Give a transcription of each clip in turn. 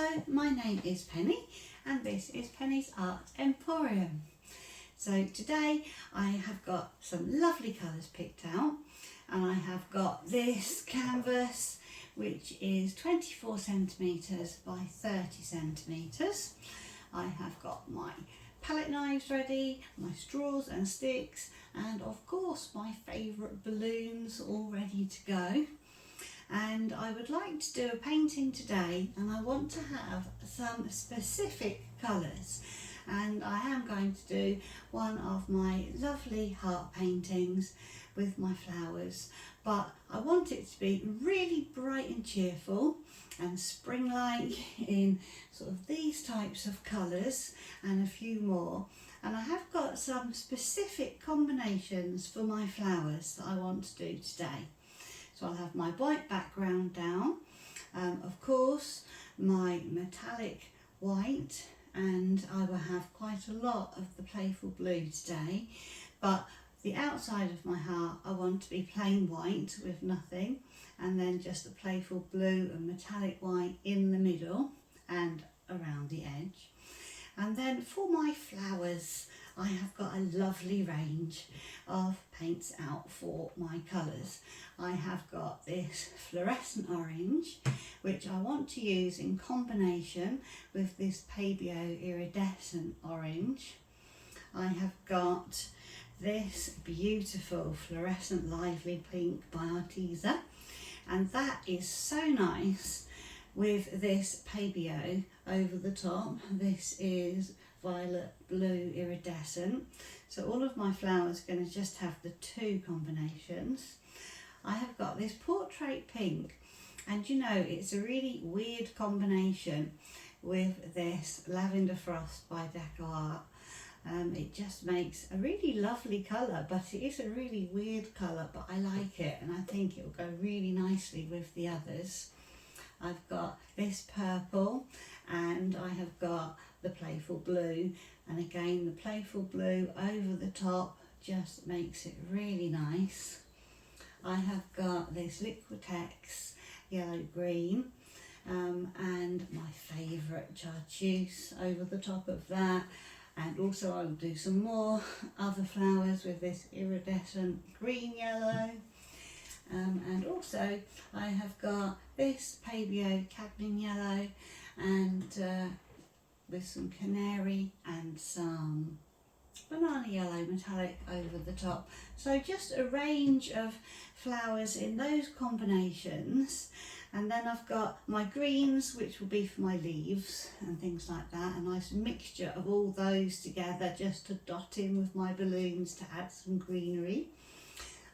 Hello, my name is Penny and this is Penny's Art Emporium. So today I have got some lovely colours picked out, and I have got this canvas which is 24 centimetres by 30 centimetres. I have got my palette knives ready, my straws and sticks, and of course my favourite balloons all ready to go. And I would like to do a painting today, and I want to have some specific colours, and I am going to do one of my lovely heart paintings with my flowers, but I want it to be really bright and cheerful and spring-like in sort of these types of colours and a few more. And I have got some specific combinations for my flowers that I want to do today. So I'll have my white background down, of course my metallic white, and I will have quite a lot of the playful blue today, but the outside of my heart I want to be plain white with nothing, and then just the playful blue and metallic white in the middle and around the edge. And then for my flowers I have got a lovely range of paints out for my colours. I have got this fluorescent orange, which I want to use in combination with this Pabio iridescent orange. I have got this beautiful fluorescent lively pink by Arteza, and that is so nice with this Pabio over the top. This is violet blue iridescent, so all of my flowers are going to just have the two combinations. I have got this portrait pink, and you know, it's a really weird combination with this lavender frost by Deco Art. It just makes a really lovely colour, but it is a really weird colour, but I like it and I think it will go really nicely with the others. I've got this purple, and I have got the playful blue, and again the playful blue over the top just makes it really nice. I have got this Liquitex yellow green, and my favourite chartreuse over the top of that, and also I'll do some more other flowers with this iridescent green yellow. And also I have got this Pabio cadmium yellow, and with some canary and some banana yellow metallic over the top. So just a range of flowers in those combinations. And then I've got my greens, which will be for my leaves and things like that. A nice mixture of all those together just to dot in with my balloons to add some greenery.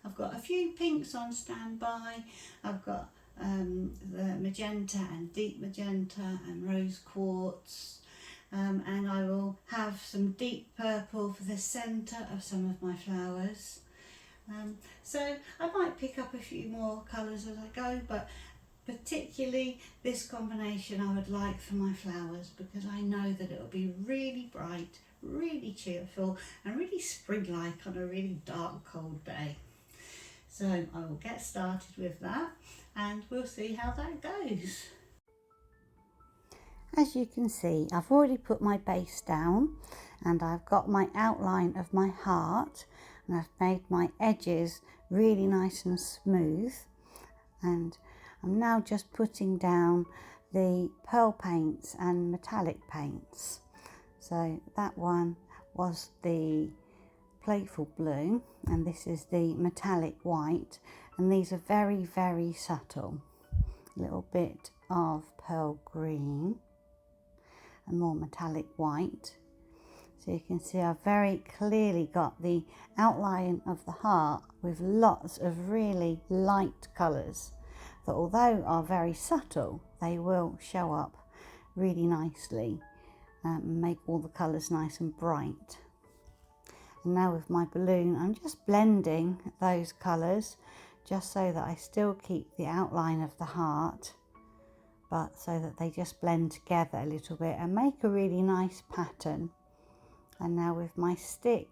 I've got a few pinks on standby. I've got the magenta and deep magenta and rose quartz, and I will have some deep purple for the centre of some of my flowers. So I might pick up a few more colours as I go, but particularly this combination I would like for my flowers, because I know that it will be really bright, really cheerful and really spring-like on a really dark, cold day. So I will get started with that and we'll see how that goes. As you can see, I've already put my base down, and I've got my outline of my heart, and I've made my edges really nice and smooth, and I'm now just putting down the pearl paints and metallic paints. So that one was the playful blue, and this is the metallic white, and these are very, very subtle. A little bit of pearl green and more metallic white. So you can see I've very clearly got the outline of the heart with lots of really light colours that, although are very subtle, they will show up really nicely and make all the colours nice and bright. And now with my balloon, I'm just blending those colours just so that I still keep the outline of the heart, but so that they just blend together a little bit and make a really nice pattern. And now with my stick,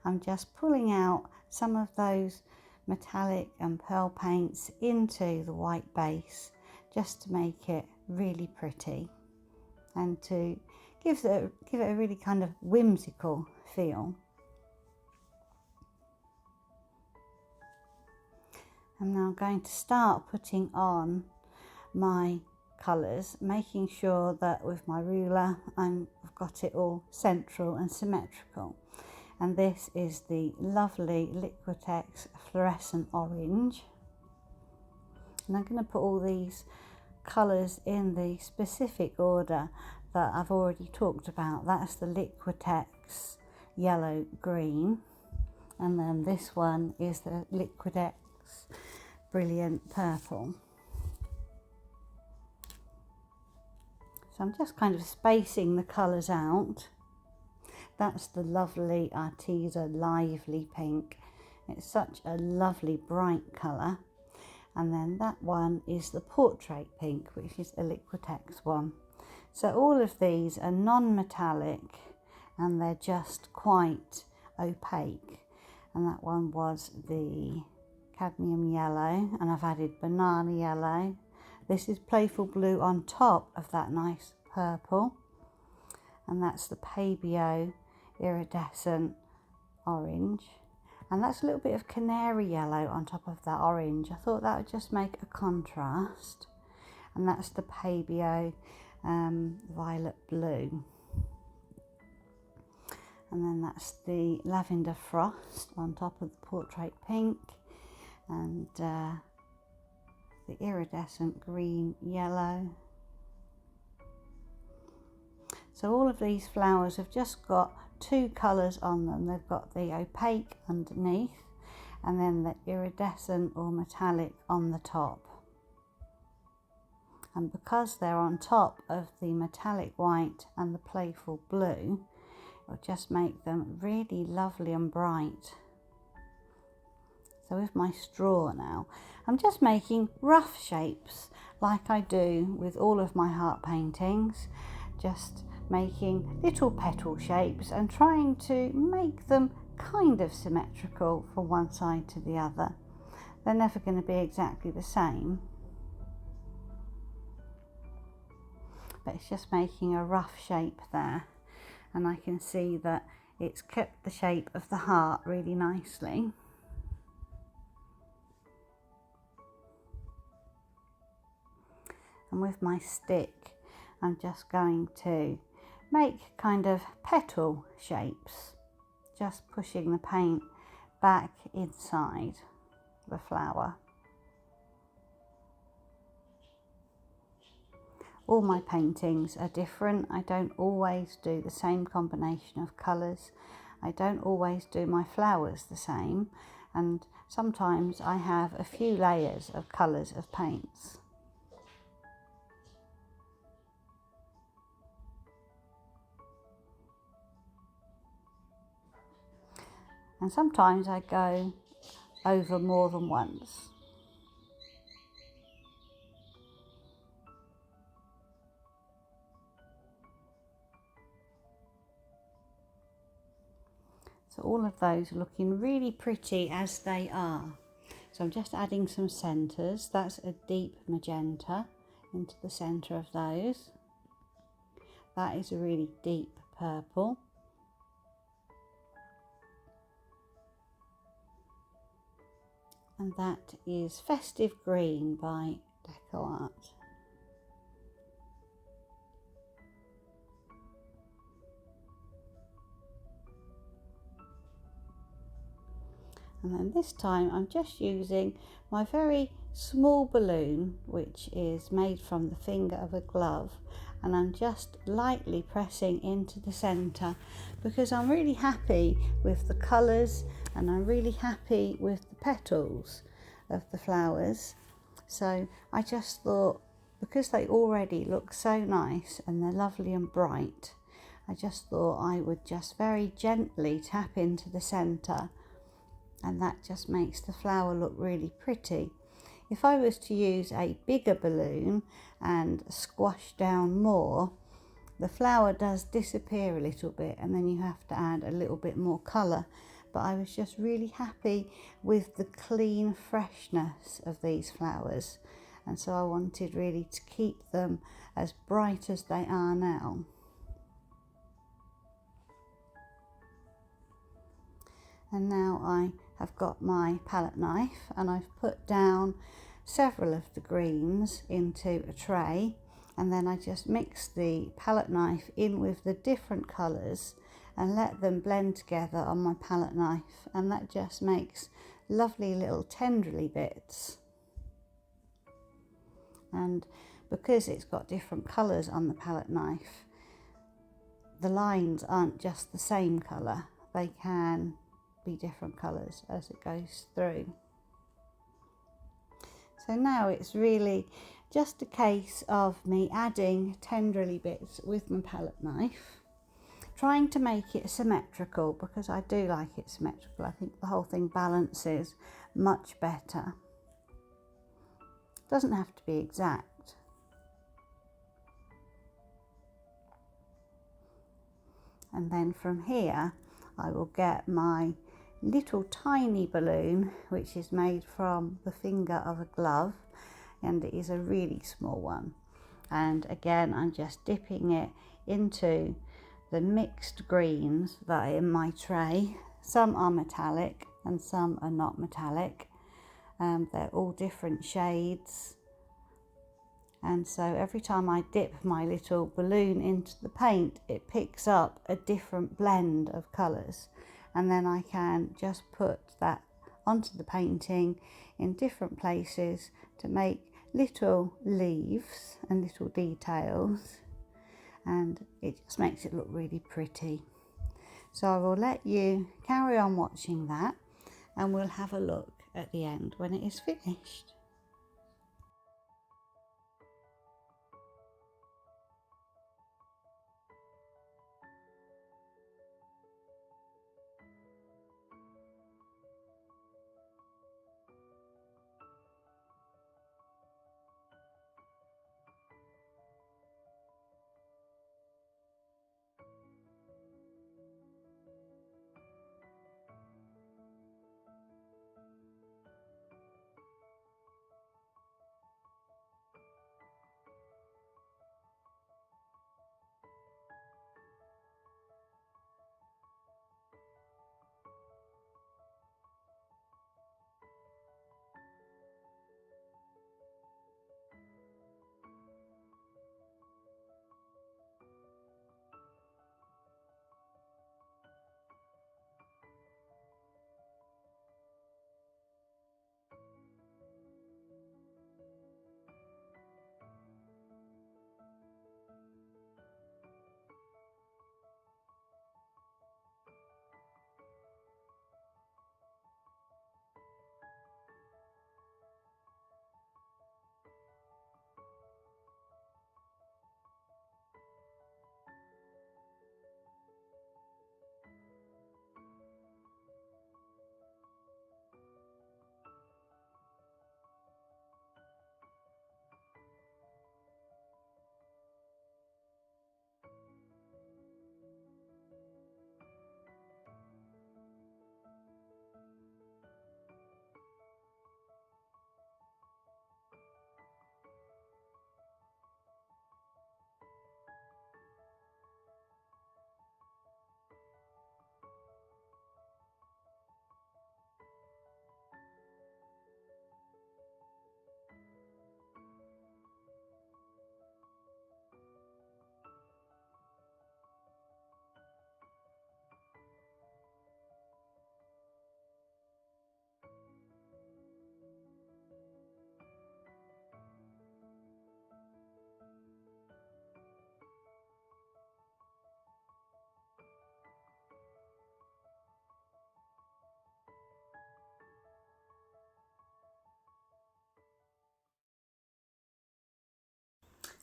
I'm just pulling out some of those metallic and pearl paints into the white base just to make it really pretty. and to give it a really kind of whimsical feel. I'm now going to start putting on my colours, making sure that with my ruler I've got it all central and symmetrical. And this is the lovely Liquitex fluorescent orange. And I'm going to put all these colours in the specific order that I've already talked about. That's the Liquitex yellow green, and then this one is the Liquitex brilliant purple. So I'm just kind of spacing the colours out. That's the lovely Arteza Lively Pink. It's such a lovely bright colour. And then that one is the Portrait Pink, which is a Liquitex one. So all of these are non-metallic and they're just quite opaque. And that one was the Cadmium Yellow, and I've added Banana Yellow. This is Playful Blue on top of that nice purple. And that's the Pabio Iridescent Orange. And that's a little bit of Canary Yellow on top of that orange. I thought that would just make a contrast. And that's the Pabio Violet Blue. And then that's the Lavender Frost on top of the Portrait Pink. And the Iridescent Green Yellow. So all of these flowers have just got two colours on them. They've got the opaque underneath and then the iridescent or metallic on the top. And because they're on top of the metallic white and the playful blue, it'll just make them really lovely and bright. So with my straw now, I'm just making rough shapes like I do with all of my heart paintings, just making little petal shapes and trying to make them kind of symmetrical from one side to the other. They're never going to be exactly the same, but it's just making a rough shape there, and I can see that it's kept the shape of the heart really nicely. And with my stick I'm just going to make kind of petal shapes, just pushing the paint back inside the flower. All my paintings are different. I don't always do the same combination of colours. I don't always do my flowers the same, and sometimes I have a few layers of colours of paints. And sometimes I go over more than once. So all of those are looking really pretty as they are. So I'm just adding some centres. That's a deep magenta into the centre of those. That is a really deep purple. And that is Festive Green by Deco Art. And then this time I'm just using my very small balloon, which is made from the finger of a glove, and I'm just lightly pressing into the centre because I'm really happy with the colours and I'm really happy with the petals of the flowers. So I just thought, because they already look so nice and they're lovely and bright, I just thought I would just very gently tap into the centre, and that just makes the flower look really pretty. If I was to use a bigger balloon and squash down more, the flower does disappear a little bit and then you have to add a little bit more colour. But I was just really happy with the clean freshness of these flowers, and so I wanted really to keep them as bright as they are now. And now I have got my palette knife, and I've put down several of the greens into a tray, and then I just mix the palette knife in with the different colours and let them blend together on my palette knife, and that just makes lovely little tendrily bits. And because it's got different colours on the palette knife, the lines aren't just the same colour, they can be different colours as it goes through. So now it's really just a case of me adding tenderly bits with my palette knife, trying to make it symmetrical, because I do like it symmetrical. I think the whole thing balances much better. Doesn't have to be exact. And then from here I will get my little tiny balloon, which is made from the finger of a glove, and it is a really small one. And again, I'm just dipping it into the mixed greens that are in my tray. Some are metallic and some are not metallic. They're all different shades, and so every time I dip my little balloon into the paint, it picks up a different blend of colours, and then I can just put that onto the painting in different places to make little leaves and little details, and it just makes it look really pretty. So I will let you carry on watching that, and we'll have a look at the end when it is finished.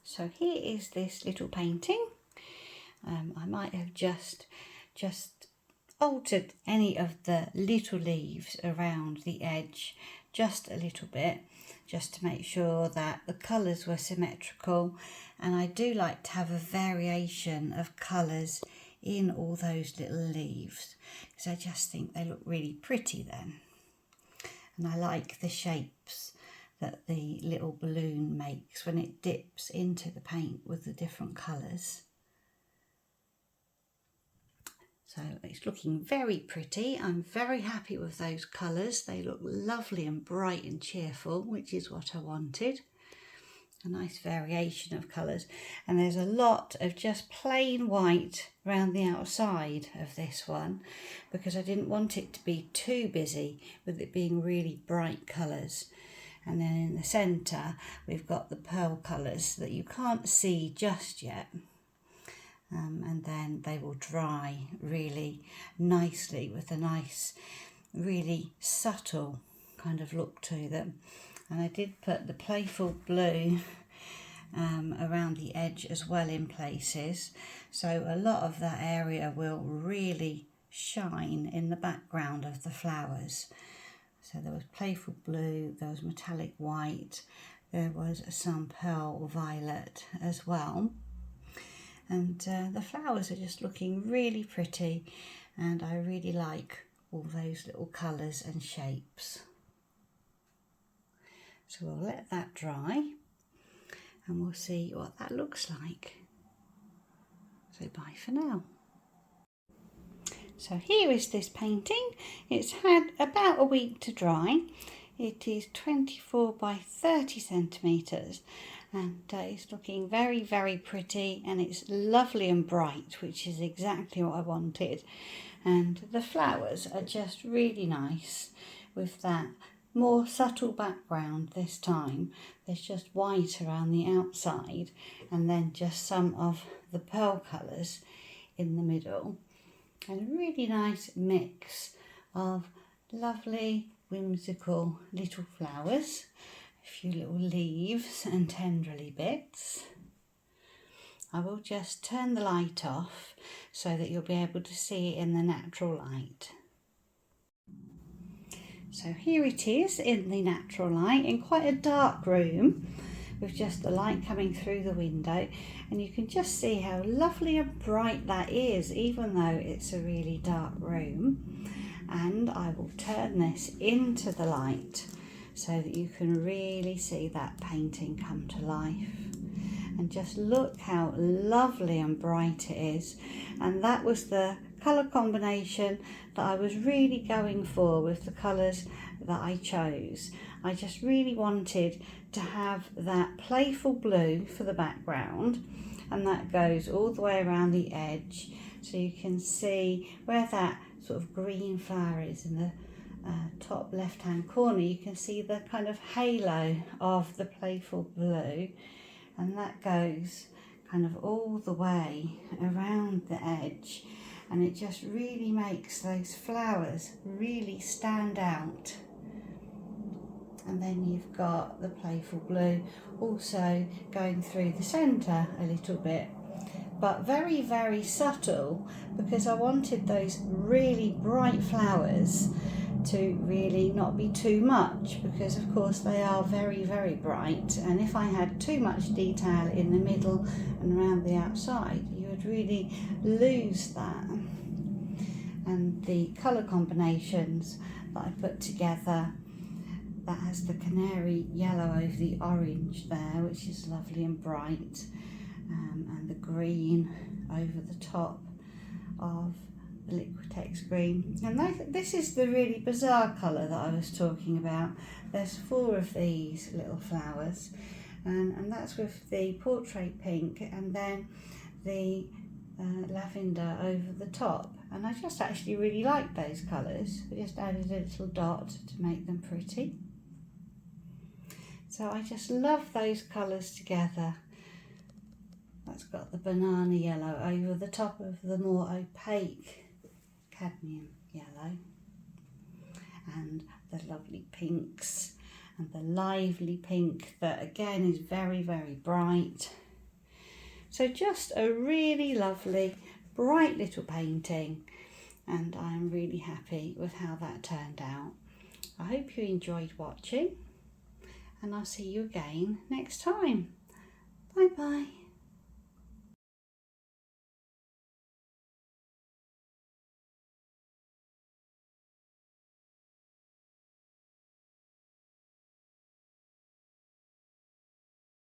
So here is this little painting. I might have just altered any of the little leaves around the edge just a little bit, just to make sure that the colours were symmetrical. And I do like to have a variation of colours in all those little leaves, because I just think they look really pretty then. And I like the shapes that the little balloon makes when it dips into the paint with the different colours. So it's looking very pretty. I'm very happy with those colours. They look lovely and bright and cheerful, which is what I wanted. A nice variation of colours. And there's a lot of just plain white around the outside of this one because I didn't want it to be too busy with it being really bright colours. And then in the centre we've got the pearl colours that you can't see just yet. And then they will dry really nicely with a nice, really subtle kind of look to them. And I did put the playful blue around the edge as well in places. So a lot of that area will really shine in the background of the flowers. So there was playful blue, there was metallic white, there was some pearl violet as well. And the flowers are just looking really pretty, and I really like all those little colours and shapes. So we'll let that dry and we'll see what that looks like. So bye for now. So here is this painting. It's had about a week to dry. It is 24 by 30 centimetres. And it's looking very, very pretty, and it's lovely and bright, which is exactly what I wanted. And the flowers are just really nice with that more subtle background this time. There's just white around the outside and then just some of the pearl colours in the middle. And a really nice mix of lovely, whimsical little flowers. A few little leaves and tenderly bits. I will just turn the light off so that you'll be able to see it in the natural light. So here it is in the natural light in quite a dark room with just the light coming through the window, and you can just see how lovely and bright that is even though it's a really dark room. And I will turn this into the light so that you can really see that painting come to life. And just look how lovely and bright it is. And that was the colour combination that I was really going for with the colours that I chose. I just really wanted to have that playful blue for the background, and that goes all the way around the edge, so you can see where that sort of green flower is in the top left hand corner. You can see the kind of halo of the playful blue, and that goes kind of all the way around the edge, and it just really makes those flowers really stand out. And then you've got the playful blue also going through the centre a little bit, but very, very subtle, because I wanted those really bright flowers to really not be too much, because of course they are very, very bright, and if I had too much detail in the middle and around the outside, you would really lose that. And the colour combinations that I put together, that has the canary yellow over the orange there, which is lovely and bright, and the green over the top of the Liquitex green. And this is the really bizarre colour that I was talking about. There's 4 of these little flowers, and that's with the portrait pink and then the lavender over the top. And I just actually really like those colours. I just added a little dot to make them pretty. So I just love those colours together. That's got the banana yellow over the top of the more opaque cadmium yellow, and the lovely pinks and the lively pink that again is very, very bright. So just a really lovely bright little painting, and I'm really happy with how that turned out. I hope you enjoyed watching, and I'll see you again next time. Bye bye.